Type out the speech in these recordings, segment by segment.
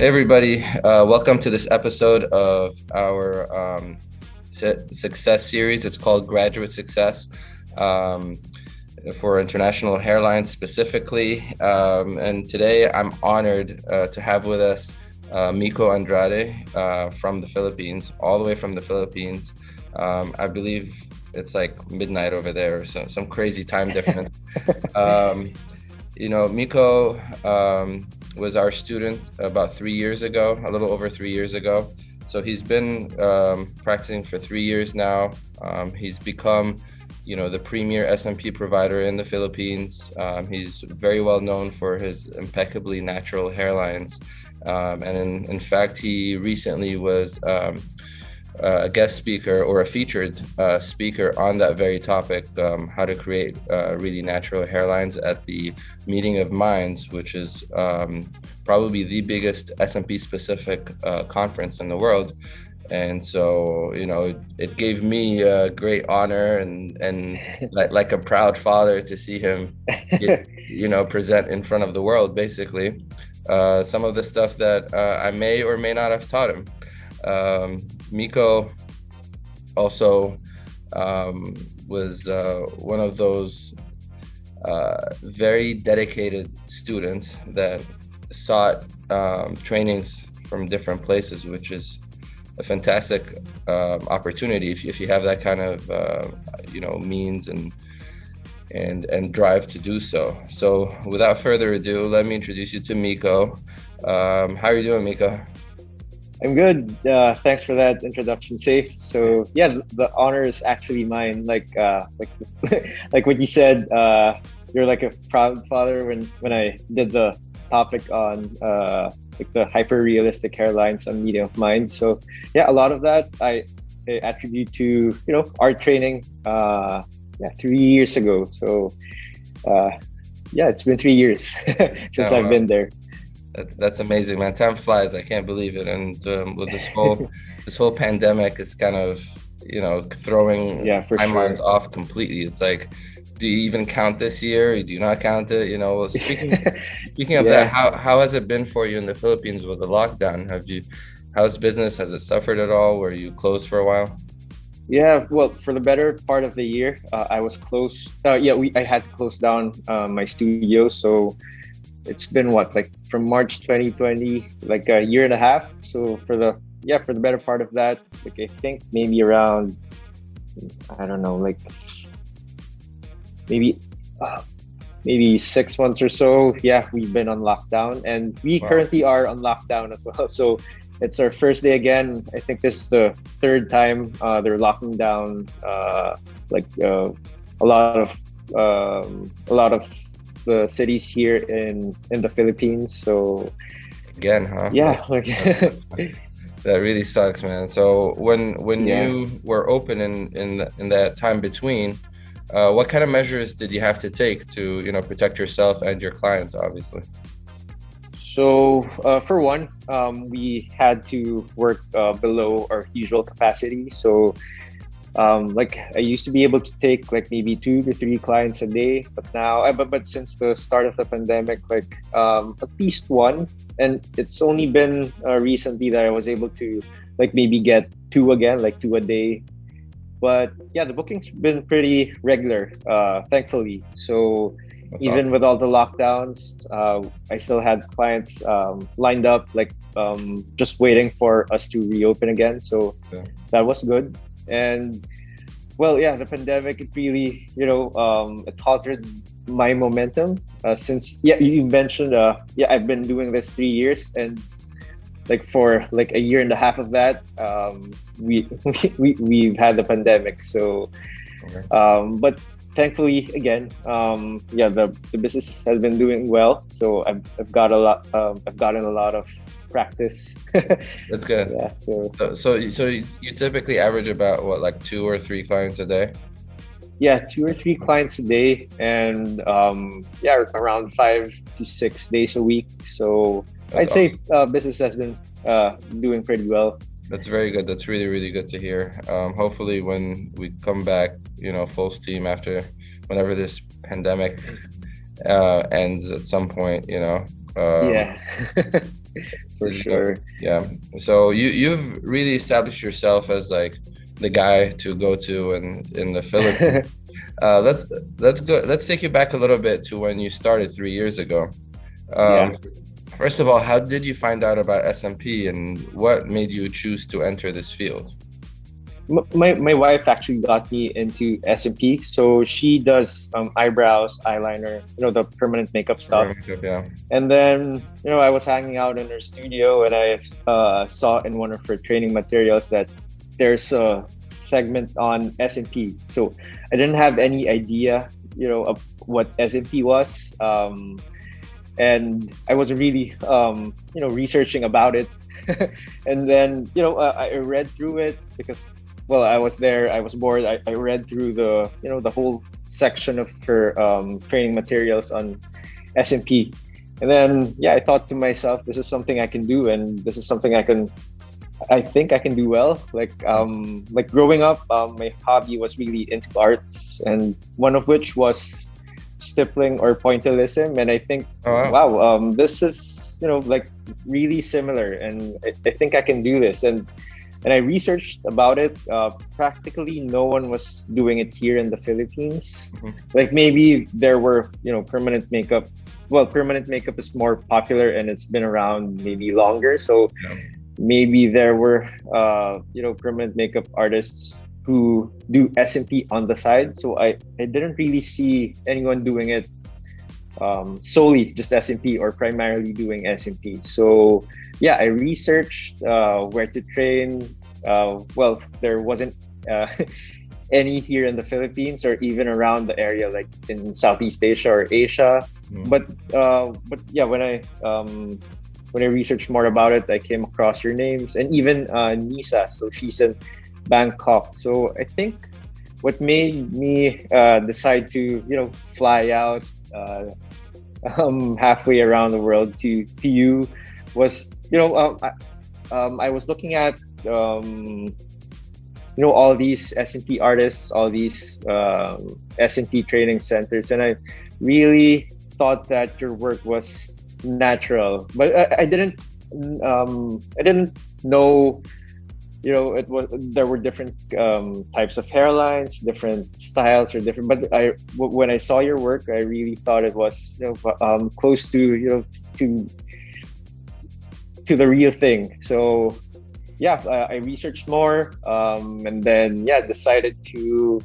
Everybody, welcome to this episode of our success series. It's called Graduate Success for international hairlines specifically. And today I'm honored to have with us Miko Andrade from the Philippines, all the way from the Philippines. I believe it's like midnight over there, so some crazy time difference. Miko was our student about 3 years ago, a little over 3 years ago. So he's been practicing for 3 years now. He's become, the premier SMP provider in the Philippines. He's very well known for his impeccably natural hairlines. And in fact, he recently was a guest speaker or a featured speaker on that very topic, how to create really natural hairlines at the Meeting of Minds, which is probably the biggest SMP specific conference in the world. And so, it gave me a great honor and like a proud father to see him, present in front of the world, basically, some of the stuff that I may or may not have taught him. Miko also was one of those very dedicated students that sought trainings from different places, which is a fantastic opportunity if you have that kind of means and drive to do so. So without further ado, let me introduce you to Miko. How are you doing, Miko? I'm good. Thanks for that introduction, Safe. So yeah, the honor is actually mine. Like what you said, you're like a proud father when I did the topic on like the hyper realistic hairlines on Meeting of Mind. So yeah, a lot of that I attribute to art training 3 years ago. So yeah, it's been 3 years since I've been there. That's amazing, man. Time flies. I can't believe it. And with this whole pandemic, it's kind of throwing timelines off completely. It's like, do you even count this year? Or do you not count it? Well, speaking of that, how has it been for you in the Philippines with the lockdown? How's business? Has it suffered at all? Were you closed for a while? Yeah, well, for the better part of the year, I was closed. I had to close down my studio. So it's been from March 2020, like a year and a half. So for the better part of that, I think maybe around, I don't know, maybe 6 months or so. Yeah, we've been on lockdown, and we currently are on lockdown as well. So it's our first day again. I think this is the third time they're locking down a lot of the cities here in the Philippines. So again, huh? Yeah. That really sucks, man. So when you were open in that time between, what kind of measures did you have to take to protect yourself and your clients, obviously? So for one, we had to work below our usual capacity. So I used to be able to take maybe 2 to 3 clients a day, but now, but since the start of the pandemic, at least one, and it's only been recently that I was able to maybe get 2 again, 2 a day. But yeah, the booking's been pretty regular, thankfully. So that's even awesome. With all the lockdowns, I still had clients lined up, just waiting for us to reopen again. So that was good. And well, yeah, the pandemic, it really, it halted my momentum since, you mentioned, I've been doing this 3 years, and for a year and a half of that, we've had the pandemic. So, but thankfully, again, the business has been doing well. So I've gotten a lot of practice. That's good. Yeah. So you typically average about what, 2 or 3 clients a day? Yeah, 2 or 3 clients a day, and around 5 to 6 days a week. So I'd say business has been doing pretty well. That's very good. That's really, really good to hear. Hopefully when we come back, full steam after whenever this pandemic ends at some point, Yeah, for Isn't it? sure. Yeah. So you've really established yourself as like the guy to go to in the Philippines. Uh, let's let's go. Let's take you back a little bit to when you started 3 years ago. Yeah. Um, First of all, how did you find out about SMP and what made you choose to enter this field? My wife actually got me into SMP. So she does eyebrows, eyeliner, the permanent makeup stuff. Yeah. And then, I was hanging out in her studio and I saw in one of her training materials that there's a segment on SMP. So I didn't have any idea, of what SMP was. And I was really, researching about it. And then, I read through it because, well, I was there, I was bored. I read through the whole section of her training materials on SMP. And then, yeah, I thought to myself, this is something I can do, and this is something I think I can do well. Like growing up, my hobby was really into arts, and one of which was stippling or pointillism. And I think, Oh, wow. wow, this is like really similar, and I think I can do this. And I researched about it. Practically no one was doing it here in the Philippines. Mhm. Like maybe there were, permanent makeup. Well, permanent makeup is more popular and it's been around maybe longer. So Yeah. maybe there were, permanent makeup artists who do SMP on the side. So I didn't really see anyone doing it solely just SMP or primarily doing SMP. So yeah, I researched where to train. Well, there wasn't uh, any here in the Philippines or even around the area, like in Southeast Asia or Asia. Mhm. But yeah, when I researched more about it, I came across your names and even Nisa. So she's in Bangkok. So I think what made me decide to fly out halfway around the world to you was I was looking at all these SMP artists, all these SMP training centers, and I really thought that your work was natural, but I didn't know it was there were different types of hairlines, different styles or different, but when I saw your work, I really thought it was close to to to the real thing. So yeah, I researched more, and then yeah, decided to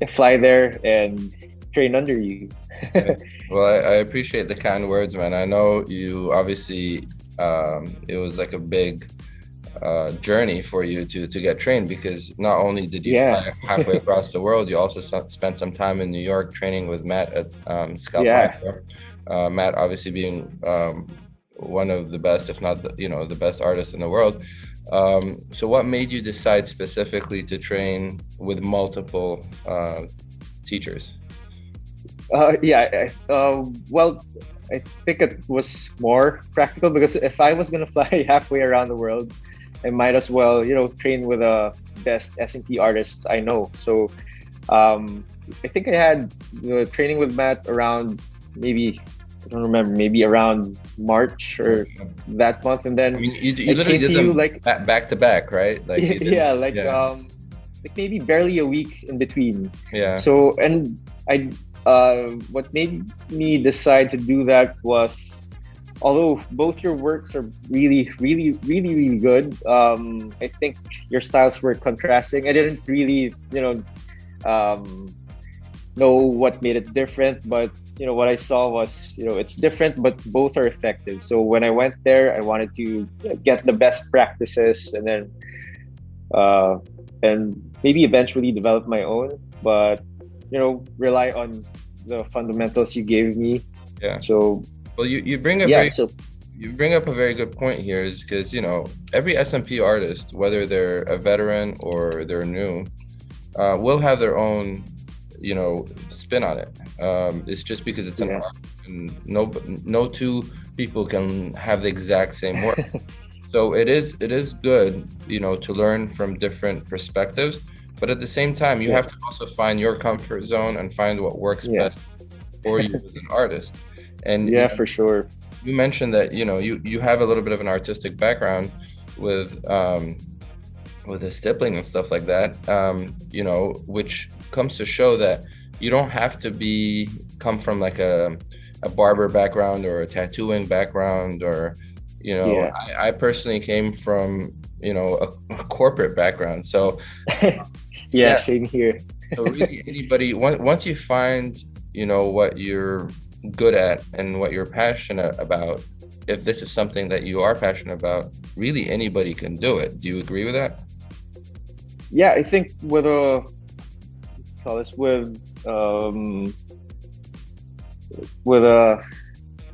fly there and train under you. Yeah. Well, I appreciate the kind words, man. I know you obviously, it was like a big journey for you to get trained, because not only did you Yeah, fly halfway across the world, you also spent some time in New York training with Matt at Scalp yeah. Micro. Matt obviously being one of the best, if not the best artist in the world. So what made you decide specifically to train with multiple teachers? Well, I think it was more practical because if I was gonna fly halfway around the world, I might as well, train with the best SMP artists I know. So, I think I had training with Matt around maybe I don't remember, maybe around March or that month, and I then mean, you I literally came did to you them like back to back, right? Like you did, yeah, yeah, like maybe barely a week in between. yeah. So, and I, what made me decide to do that was, although both your works are really good, I think your styles were contrasting. I didn't really, um, know what made it different, but what I saw was, it's different, but both are effective. So when I went there, I wanted to get the best practices, and then uh, and maybe eventually develop my own, but rely on the fundamentals you gave me. Yeah. So Well, you bring a yeah, very so you bring up a very good point here, is because every SMP artist, whether they're a veteran or they're new, will have their own spin on it. It's just because it's an yeah, art, and no two people can have the exact same work. So it is good, to learn from different perspectives, but at the same time, you yeah, have to also find your comfort zone and find what works yeah, best for you as an artist. And yeah, for sure. you mentioned that, you have a little bit of an artistic background with the stippling and stuff like that, which comes to show that you don't have to come from like a barber background or a tattooing background, or Yeah. I personally came from a corporate background. So Yeah, yeah, same here. so really anybody, once you find what you're good at and what you're passionate about, if this is something that you are passionate about, really anybody can do it. Do you agree with that? Yeah, I think with a call this with a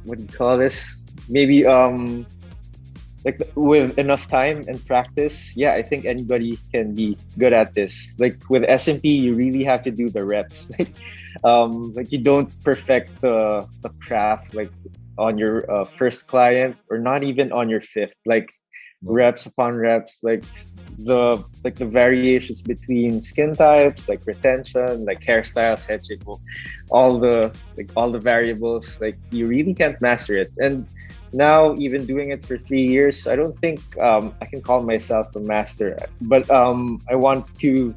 what do you call this? Maybe like with enough time and practice, yeah, I think anybody can be good at this. Like with SMP, you really have to do the reps. Like you don't perfect the craft like on your first client or not even on your fifth. Like reps upon reps, like the variations between skin types, like retention, like hairstyles, head shape, all the variables. Like you really can't master it. And now even doing it for 3 years, I don't think I can call myself a master, but I want to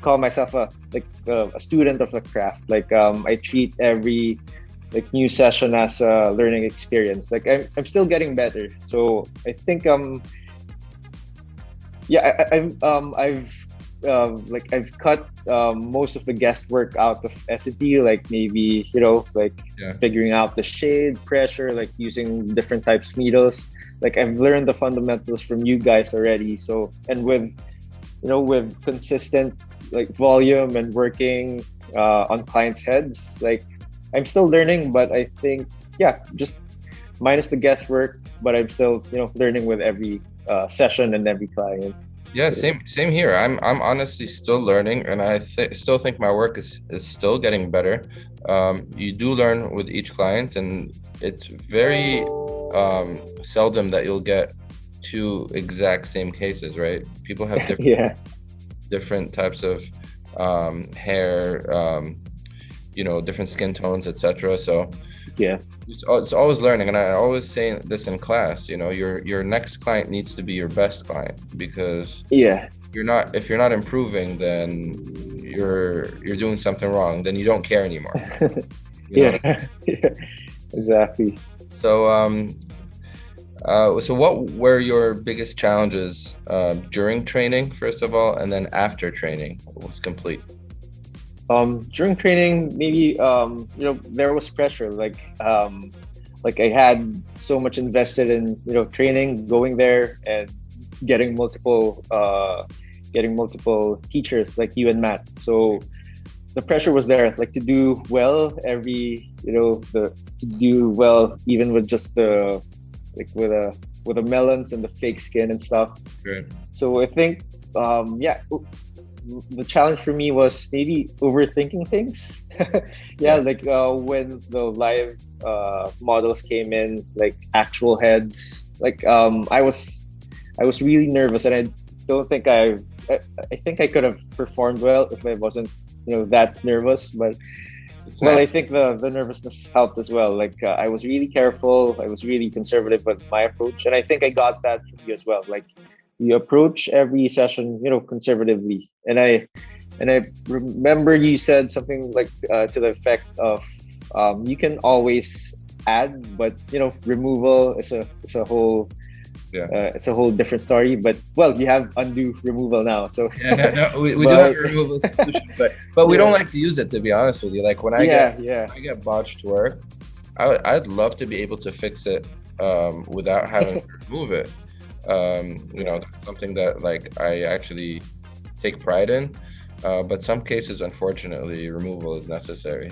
call myself a student of the craft. Like I treat every like new session as a learning experience. Like I'm still getting better, so I think yeah, I've cut most of the guesswork out of S&P, like maybe like Yeah. figuring out the shade, pressure, like using different types of needles. Like I've learned the fundamentals from you guys already. So and with consistent like volume and working on clients' heads, like I'm still learning, but I think yeah, just minus the guesswork, but I'm still learning with every session and every client. Yeah, same here. I'm honestly still learning, and I still think my work is still getting better. You do learn with each client, and it's very seldom that you'll get two exact same cases, right? People have Yeah, different types of hair, different skin tones, etc. So yeah, it's always learning, and I always say this in class. Your next client needs to be your best client, because yeah, if you're not improving, then you're doing something wrong. Then you don't care anymore. You know. yeah, yeah, exactly. So what were your biggest challenges during training, first of all, and then after training was complete? During training, maybe there was pressure. Like I had so much invested in training, going there and getting multiple teachers like you and Matt. So the pressure was there, like to do well to do well even with just the like with the melons and the fake skin and stuff. Great. So I think yeah, the challenge for me was maybe overthinking things. Yeah, Yeah. like when the live models came in, like actual heads, like I was really nervous, and I don't think I think I could have performed well if I wasn't that nervous. But It's well, not. I think the nervousness helped as well. Like I was really careful, I was really conservative with my approach, and I think I got that from you as well. Like you approach every session conservatively, and I remember you said something like to the effect of you can always add, but removal is a whole Yeah. it's a whole different story. But well, you have undo removal now, so Yeah, no, we do have but a removal solution, but we don't yeah, like to use it, to be honest with you. Like when yeah, yeah, I get botched work, I'd love to be able to fix it without having to remove it. yeah, That's something that like I actually take pride in. But some cases, unfortunately, removal is necessary.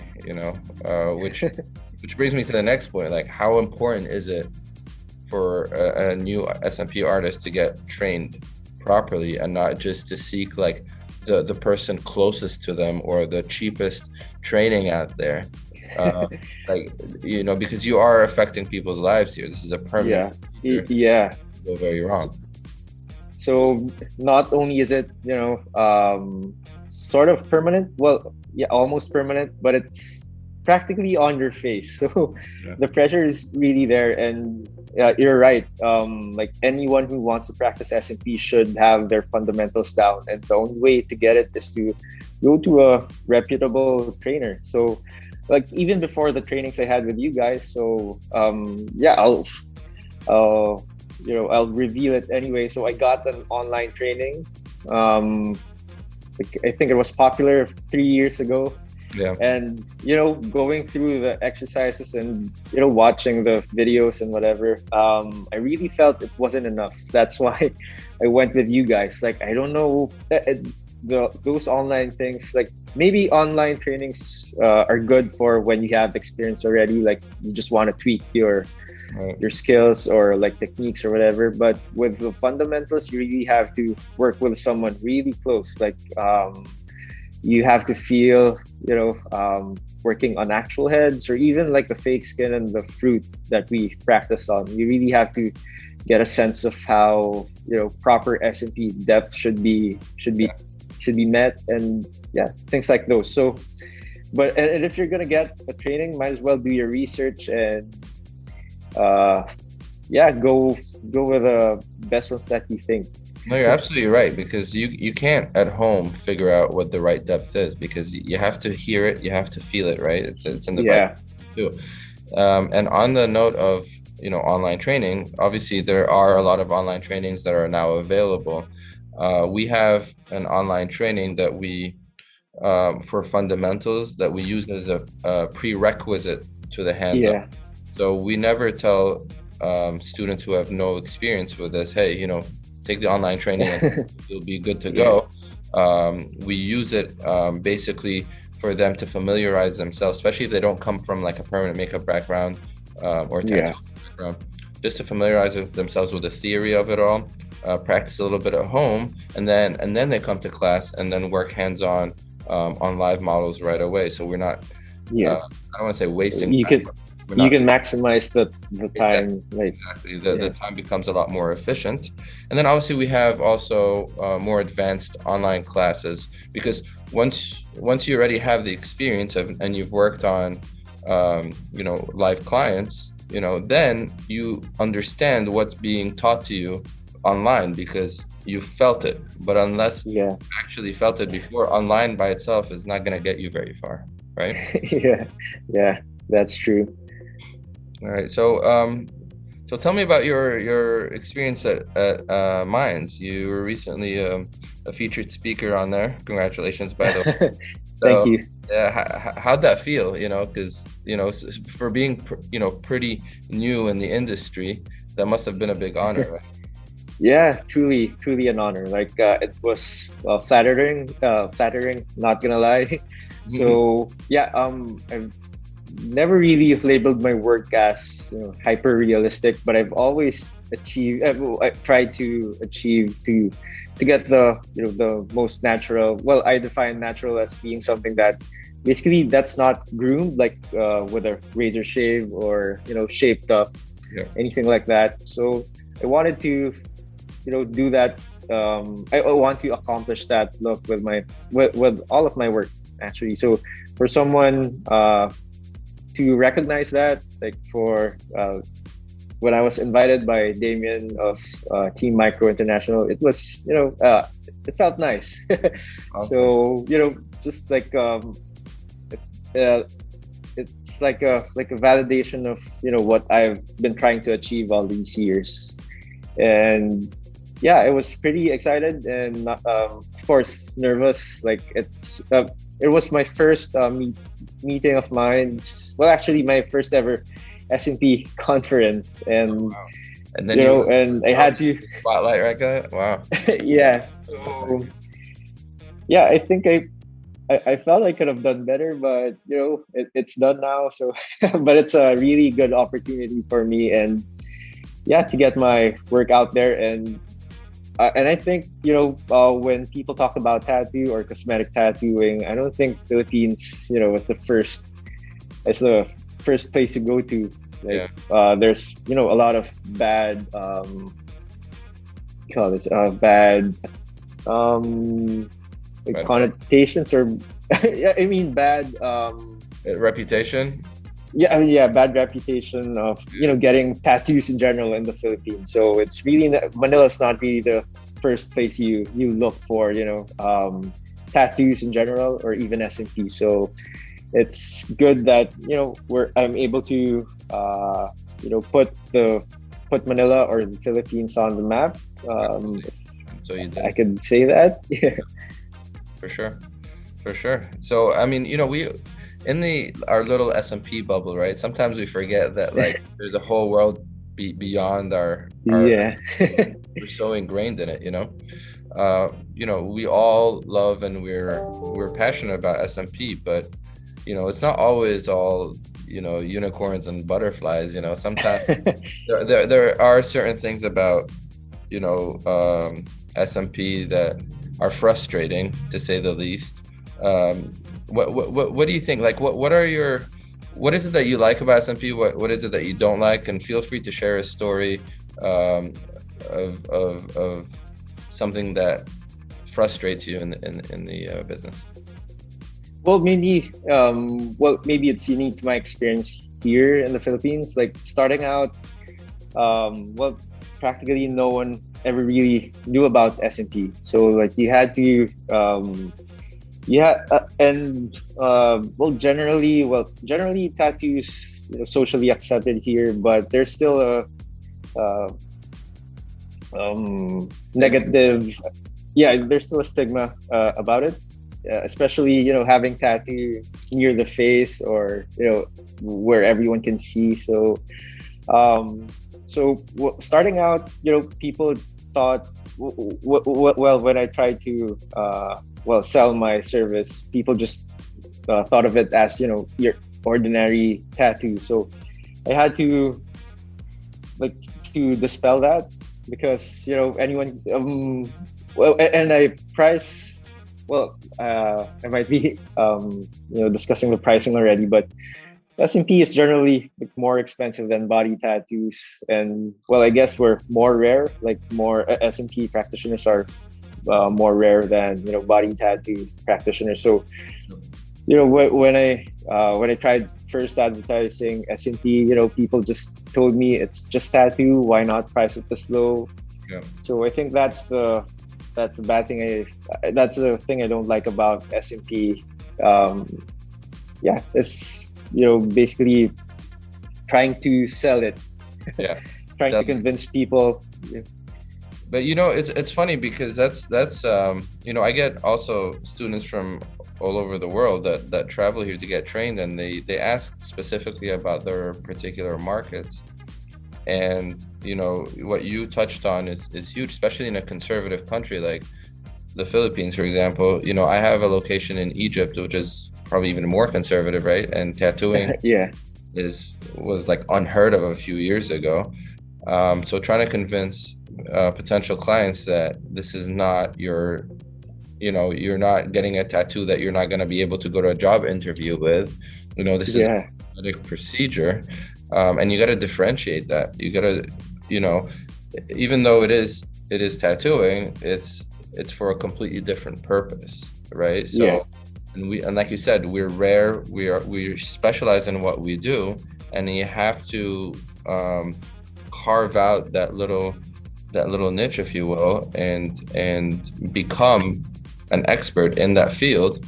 Which brings me to the next point. Like, how important is it for a new SMP artist to get trained properly and not just to seek like the person closest to them or the cheapest training out there? Uh, like, because you are affecting people's lives here. This is a permanent yeah, procedure. yeah. Go very wrong. So not only is it sort of permanent, well, yeah, almost permanent, but it's practically on your face. So Yeah. the pressure is really there. And you're right. Like anyone who wants to practice SMP should have their fundamentals down. And the only way to get it is to go to a reputable trainer. So like even before the trainings I had with you guys. So yeah, uh, I'll reveal it anyway. So I got an online training. Um, I think it was popular 3 years ago, Yeah. and going through the exercises and watching the videos and whatever, I really felt it wasn't enough. That's why I went with you guys. Like I don't know, those online things, like maybe online trainings are good for when you have experience already, like you just want to tweak Right. your skills or like techniques or whatever. But with the fundamentals, you really have to work with someone really close. Like you have to feel, working on actual heads or even like the fake skin and the fruit that we practice on. You really have to get a sense of how proper SMP depth Yeah. should be met, and yeah, things like those. So, and if you're gonna get a training, might as well do your research and uh, yeah, go with the best ones that you think. No, you're absolutely right because you can't at home figure out what the right depth is because you have to hear it, you have to feel it, right? It's in the vibe Yeah, too. And on the note of online training, obviously there are a lot of online trainings that are now available. We have an online training that we for fundamentals that we use as a prerequisite to the hands-on. yeah, So we never tell students who have no experience with this, hey, take the online training and you'll be good to yeah, go. We use it basically for them to familiarize themselves, especially if they don't come from like a permanent makeup background or yeah, tattoo background, just to familiarize themselves with the theory of it all, practice a little bit at home, and then they come to class and then work hands-on on live models right away. So we're not, yeah. I don't want to say wasting You time, can but we're you not. can maximize the Exactly. time, like Exactly. The yeah, time becomes a lot more efficient. And then obviously we have also more advanced online classes because once you already have the experience of and you've worked on live clients, then you understand what's being taught to you online because you felt it. But unless yeah, you actually felt it before, online by itself is not going to get you very far, right? yeah, yeah. That's true. All right. So tell me about your experience at Minds. You were recently a featured speaker on there. Congratulations, by the way. Thank So you. yeah, how'd that feel? Because for being pretty new in the industry, that must have been a big honor, right? Yeah, truly an honor. Like it was flattering. Not gonna lie. So yeah, I've never really labeled my work as hyper realistic, but I've always I've tried to achieve to get the the most natural. Well, I define natural as being something that basically that's not groomed, like with a razor shave or shaped up, Yeah. anything like that. So I wanted to do that. I want to accomplish that look with with all of my work actually. So for someone to recognize that, like for when I was invited by Damien of Team Micro International, it was it felt nice. Awesome. So just like uh, it's like a validation of what I've been trying to achieve all these years. And yeah, I was pretty excited and of course nervous. Like it was my first meeting of mine. Well, actually, my first ever S&P conference, and Wow. And then you and I had to, spotlight right guy. Wow. yeah. So yeah, I think I felt I could have done better, but it's done now. So, but it's a really good opportunity for me, and yeah, to get my work out there. And I think when people talk about tattoo or cosmetic tattooing, I don't think Philippines was the first place to go to. Like Yeah. there's a lot of bad call this bad like Right. connotations or yeah, I mean bad Reputation. Yeah, yeah, bad reputation of getting tattoos in general in the Philippines. So it's really Manila's not really the first place you look for tattoos in general or even SMP. So it's good that I'm able to put Manila or the Philippines on the map. So you I did. could say that. Yeah. For sure. For sure. So I mean, we in the our little SMP bubble, right? Sometimes we forget that like there's a whole world beyond our Yeah. SMP. We're so ingrained in it. We all love and we're passionate about SMP, but it's not always all, unicorns and butterflies. Sometimes there are certain things about, SMP that are frustrating to say the least. What do you think? Like, what is it that you like about SMP? What is it that you don't like? And feel free to share a story um, of something that frustrates you in the business. Maybe it's unique to my experience here in the Philippines. Like starting out, practically no one ever really knew about SMP. So like you had to, generally tattoos socially accepted here, but there's still a uh, negative. Yeah, there's still a stigma about it, especially having tattoo near the face or where everyone can see. So starting out, people thought, well, when I tried to sell my service, people just thought of it as your ordinary tattoo. So I had to like to dispel that because anyone and I price I might be discussing the pricing already, but SMP is generally like more expensive than body tattoos, and I guess we're more rare. Like more SMP practitioners are more rare than body tattoo practitioners. So when I tried first advertising SMP, people just told me it's just tattoo. Why not price it this low? Yeah. So I think that's the bad thing. That's the thing I don't like about SMP. It's basically trying to sell it, Yeah. trying to convince people. But it's funny because that's I get also students from all over the world that travel here to get trained, and they ask specifically about their particular markets. And what you touched on is huge, especially in a conservative country like the Philippines, for example. I have a location in Egypt, which is probably even more conservative, right? And tattooing Yeah, was like unheard of a few years ago. So trying to convince potential clients that this is not you're not getting a tattoo that you're not going to be able to go to a job interview with. This is a yeah, cosmetic procedure, and you got to differentiate that. You got to, even though it is tattooing, it's for a completely different purpose, right? So, yeah, and like you said, we're rare. We specialize in what we do, and you have to carve out that little niche, if you will, and become an expert in that field.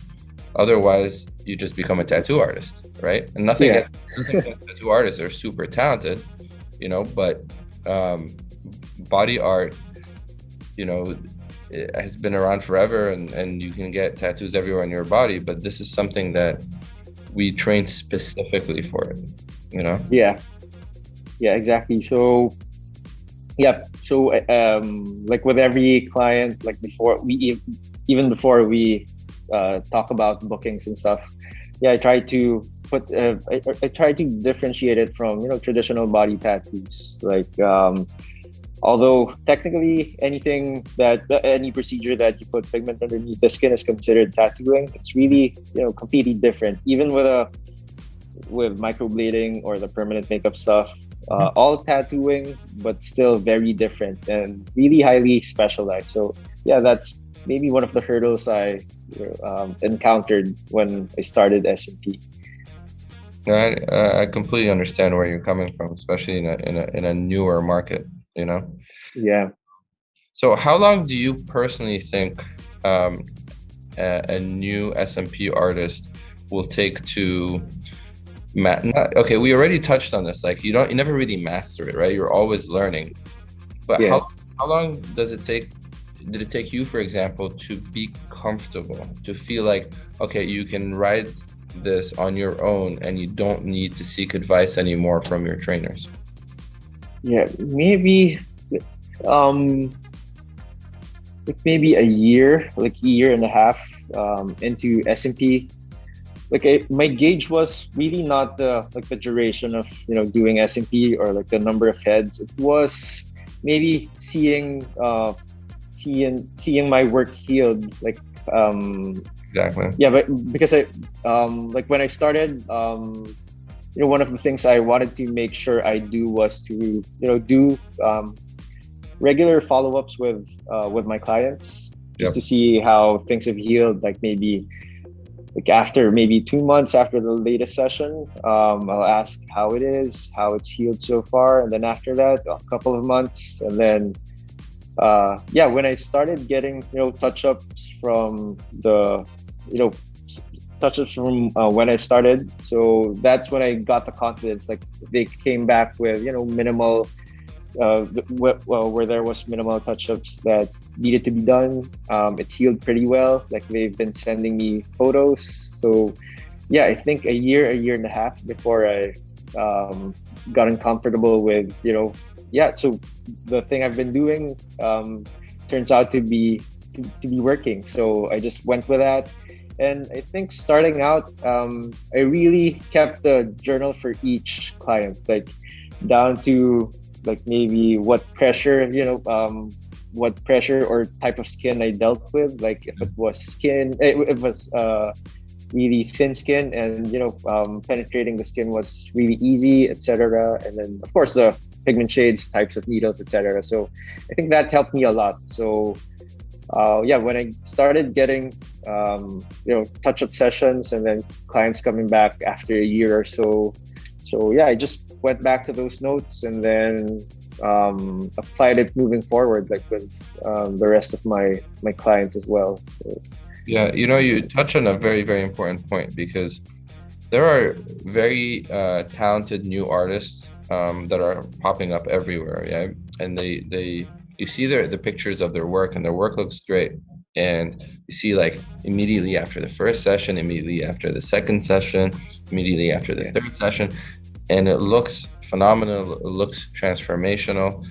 Otherwise, you just become a tattoo artist, right? And nothing yeah, against tattoo artists are super talented, but body art, it has been around forever, and you can get tattoos everywhere on your body. But this is something that we train specifically for it. yeah, yeah, exactly. So yeah, so like with every client, like even before we talk about bookings and stuff, yeah, I try to I try to differentiate it from traditional body tattoos. Like although technically any procedure that you put pigment underneath the skin is considered tattooing, it's really completely different. Even with microblading or the permanent makeup stuff, all tattooing, but still very different and really highly specialized. So yeah, that's maybe one of the hurdles I encountered when I started SMP. I completely understand where you're coming from, especially in a newer market, you know. Yeah. So how long do you personally think um, a new SMP artist will take to okay, we already touched on this. Like you never really master it, right? You're always learning. But Yeah. how long did it take you, for example, to be comfortable, to feel like, okay, you can ride this on your own and you don't need to seek advice anymore from your trainers? Yeah. Maybe um like maybe a year, like a year and a half into SMP. Like my gauge was really not the like the duration of doing SMP or like the number of heads. It was maybe seeing my work healed. Like Exactly. yeah, but because I like when I started one of the things I wanted to make sure I do was to do regular follow-ups with my clients just Yep. to see how things have healed. Like maybe like after maybe 2 months after the latest session, I'll ask how it is, how it's healed so far, and then after that, a couple of months, and then yeah, when I started getting touch-ups from the you know touch-ups from when I started, so that's when I got the confidence. Like they came back with minimal well, where there was minimal touch-ups that needed to be done. It healed pretty well. Like they've been sending me photos. So yeah, I think a year and a half before I gotten comfortable with yeah. So the thing I've been doing turns out to be working. So I just went with that. And I think starting out, I really kept a journal for each client, like down to like maybe what pressure or type of skin I dealt with. Like if it was it was really thin skin, and penetrating the skin was really easy, etc. And then of course the pigment shades, types of needles, etc. So I think that helped me a lot. So yeah, when I started getting touch-up sessions and then clients coming back after a year or so, so yeah, I just went back to those notes and then applied it moving forward, like with the rest of my clients as well. So, Yeah, you touch on a very, very important point because there are very talented new artists that are popping up everywhere, yeah. And they you see the pictures of their work and their work looks great. And you see like immediately after the first session, immediately after the second session, immediately after the yeah. third session, and it looks phenomenal, it looks transformational,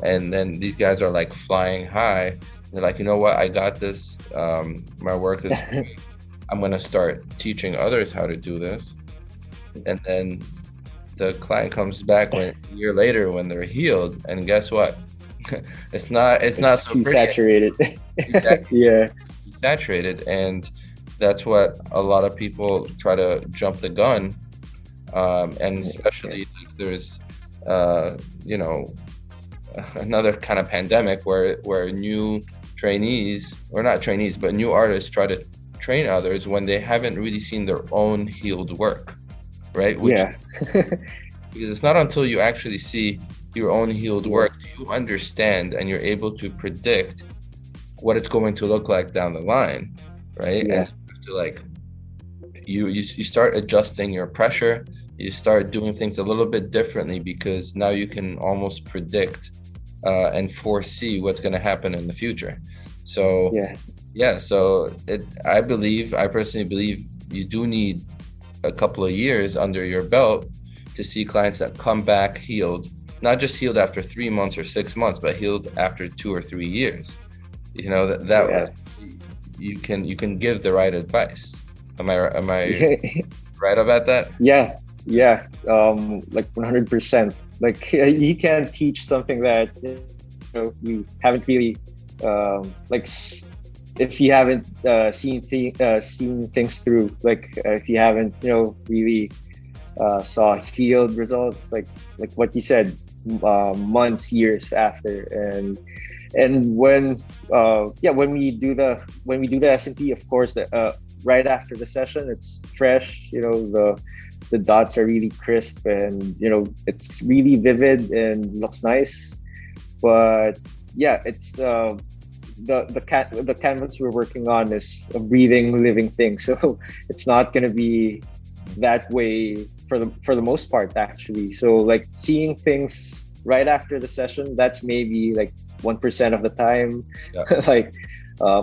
and then these guys are like flying high. They're like, you know what, I got this. My work is great. I'm gonna start teaching others how to do this. And then the client comes back a year later when they're healed, and guess what? It's not It's so too pretty. saturated. Exactly. Yeah. Saturated, and that's what a lot of people try to jump the gun. And Yeah. especially if there's you know another kind of pandemic where new trainees, or not trainees, but new artists try to train others when they haven't really seen their own healed work, right? Which, Yeah. because it's not until you actually see your own healed work Yes. you understand and you're able to predict what it's going to look like down the line, right? And Yeah. you have to like you start adjusting your pressure, you start doing things a little bit differently because now you can almost predict and foresee what's going to happen in the future. So Yeah. yeah, so I personally believe you do need a couple of years under your belt to see clients that come back healed, not just healed after 3 months or 6 months, but healed after 2 or 3 years. That Yeah. you can give the right advice. Am I Yeah. right about that? Yeah. Yeah. Like 100%. Like you can't teach something that you haven't really like if you haven't seen things through. Like if you haven't really saw healed results, like what you said, months, years after. And when we do the SMP, of course, right after the session, it's fresh. The the dots are really crisp, and it's really vivid and looks nice. But yeah, it's the canvas we're working on is a breathing, living thing. So it's not gonna be that way for the most part, actually. So like seeing things right after the session, that's maybe like 1% of the time, Yeah. like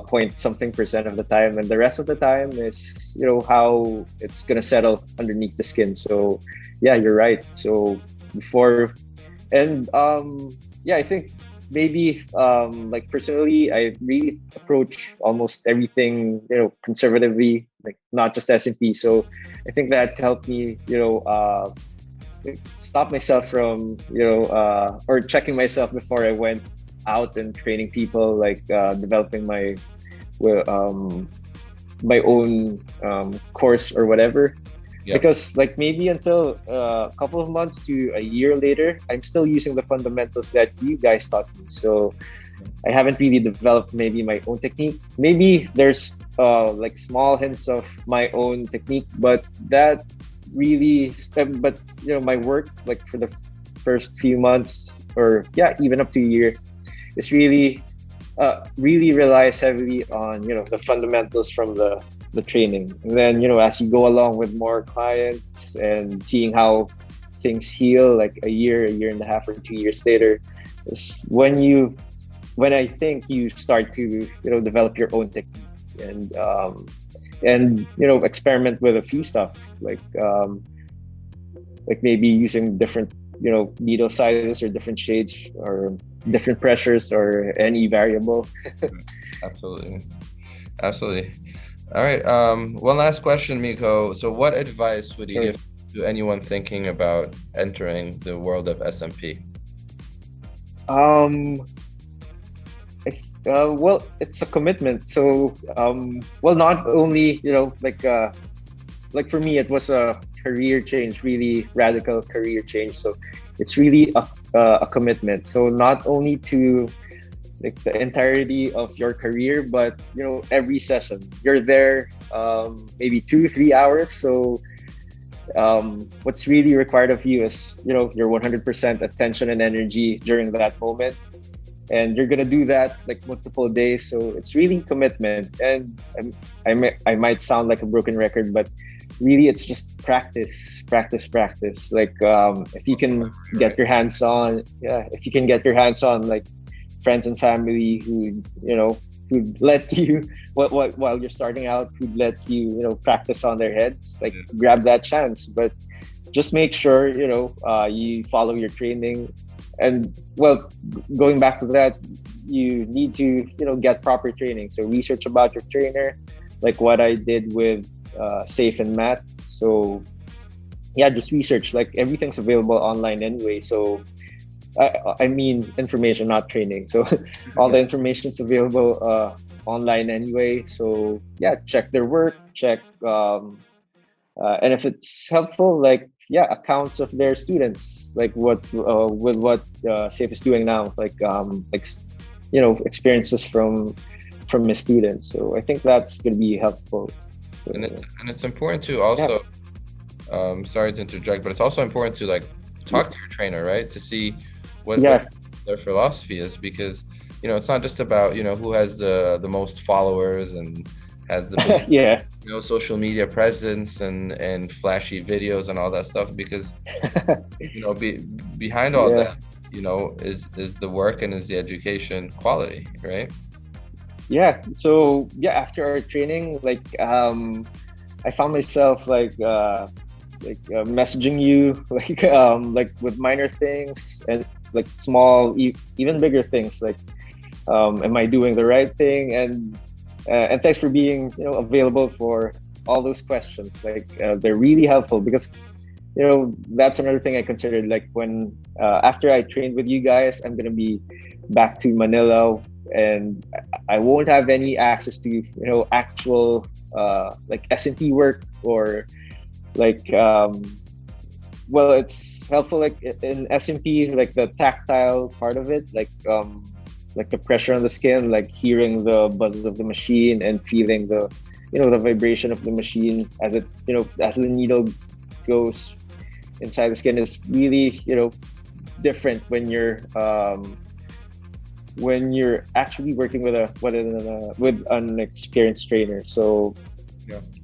point something percent of the time, and the rest of the time is how it's gonna settle underneath the skin. So yeah, you're right. So before and yeah, I think maybe like personally, I really approach almost everything conservatively, like not just S&P. So I think that helped me like, stop myself from or checking myself before I went out and training people, like developing well, my own course or whatever. Yeah. Because like maybe until a couple of months to a year later, I'm still using the fundamentals that you guys taught me. So I haven't really developed maybe my own technique. Maybe there's like small hints of my own technique, but that really, but my work like for the first few months, or yeah, even up to a year, is really relies heavily on the fundamentals from the training. And then as you go along with more clients and seeing how things heal, like a year and a half, or 2 years later, is when I think you start to develop your own technique, and experiment with a few stuff, like maybe using different needle sizes or different shades or different pressures or any variable. Absolutely. Absolutely. All right. One last question, Miko. So what advice would you Sure. give to anyone thinking about entering the world of SMP? um well, it's a commitment. So well, not only like for me, it was a career change, really radical career change. So it's really a commitment. So not only to like the entirety of your career, but every session you're there, maybe 2 3 hours. So what's really required of you is your 100% attention and energy during that moment, and you're gonna do that like multiple days. So it's really commitment. And I might sound like a broken record, but really it's just practice, practice, practice. Like if you can get your hands on, yeah, if you can get your hands on like friends and family who let you while you're starting out, who let you practice on their heads, like grab that chance. But just make sure you follow your training. And well, going back to that, you need to get proper training. So research about your trainer, like what I did with Safe and Matt. So yeah, just research. Like everything's available online anyway. So I mean information, not training. So all the information's available online anyway. So yeah, check their work, check and if it's helpful, like yeah, accounts of their students, like what with what Safe is doing now, like experiences from his students. So I think that's going to be helpful. And it's important to also, sorry to interject, but it's also important to like talk to your trainer, right? To see what their philosophy is, because it's not just about who has the most followers and has the big, social media presence and flashy videos and all that stuff, because behind all that is the work and is the education quality, right? Yeah. So yeah, after our training, like I found myself like messaging you like with minor things and like small, even bigger things, like am I doing the right thing? And thanks for being available for all those questions. Like they're really helpful, because that's another thing I considered. Like when after I trained with you guys, I'm gonna be back to Manila, and I won't have any access to actual like S&P work, or like well, it's helpful like in S&P, like the tactile part of it, like the pressure on the skin, like hearing the buzz of the machine and feeling the the vibration of the machine as it as the needle goes inside the skin is really, different when you're actually working with an experienced trainer. So,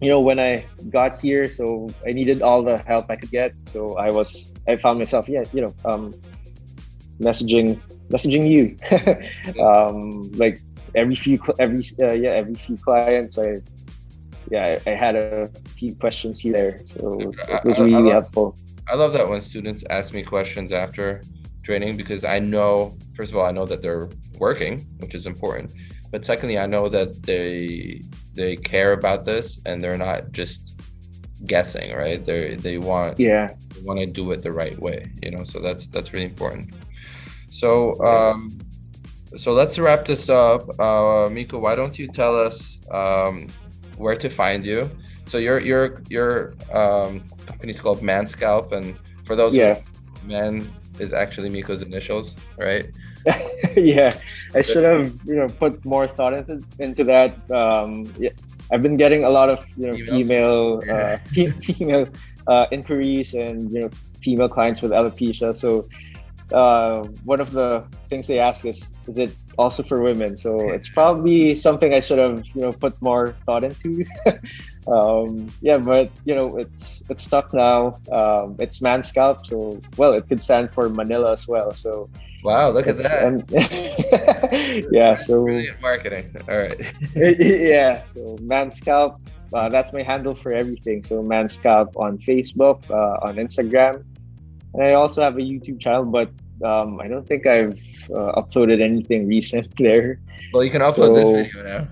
when I got here, so I needed all the help I could get. So I found myself, messaging you, like every few clients. I had a few questions here, so it was really helpful. I love that when students ask me questions after training, because I know, first of all, I know that they're working, which is important. But secondly, I know that they care about this and they're not just guessing, right? They want to do it the right way, so that's really important. So so let's wrap this up. Miko, why don't you tell us where to find you? So your company's called MANscalp, and for those who Man is actually Miko's initials, right? Yeah, I should have put more thought into that. I've been getting a lot of female inquiries and female clients with alopecia. So one of the things they ask is it also for women? So it's probably something I should have put more thought into. But it's stuck now. It's MANscalp, so it could stand for Manila as well. So wow, look at that. So brilliant marketing. All right. So MANscalp, that's my handle for everything. So MANscalp on Facebook, on Instagram, and I also have a YouTube channel, but I don't think I've uploaded anything recent there. Well, you can upload this video now.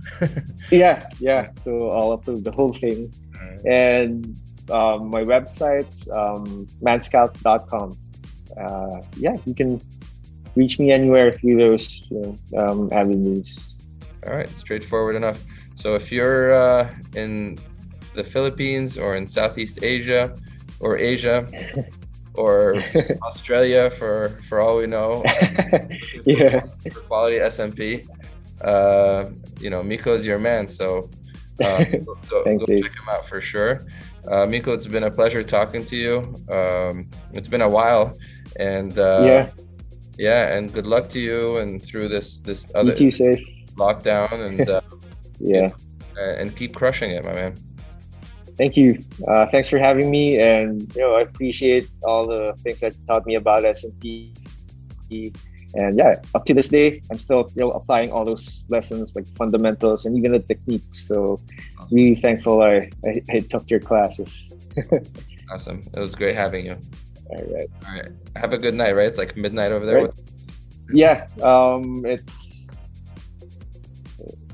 So I'll upload the whole thing. Right. And my website's manscalp.com. You can reach me anywhere through those avenues. All right, straightforward enough. So if you're in the Philippines or in Southeast Asia or Asia or Australia, for all we know, for quality SMP, Miko's your man. So go check him out for sure. Miko, it's been a pleasure talking to you. It's been a while, and and good luck to you and through this other lockdown, and and keep crushing it, my man. Thank you. Thanks for having me, and I appreciate all the things that you taught me about SMP. And up to this day, I'm still applying all those lessons, like fundamentals and even the techniques. So really thankful I took your classes. Awesome. It was great having you. All right. Have a good night, right? It's like midnight over there. It's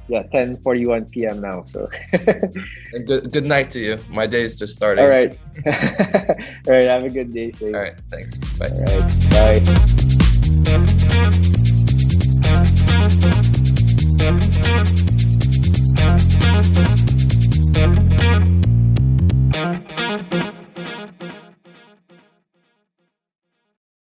10:41 p.m. now. So and good night to you. My day's just starting. All right. All right. Have a good day. All right. Thanks. Bye. All right. Bye.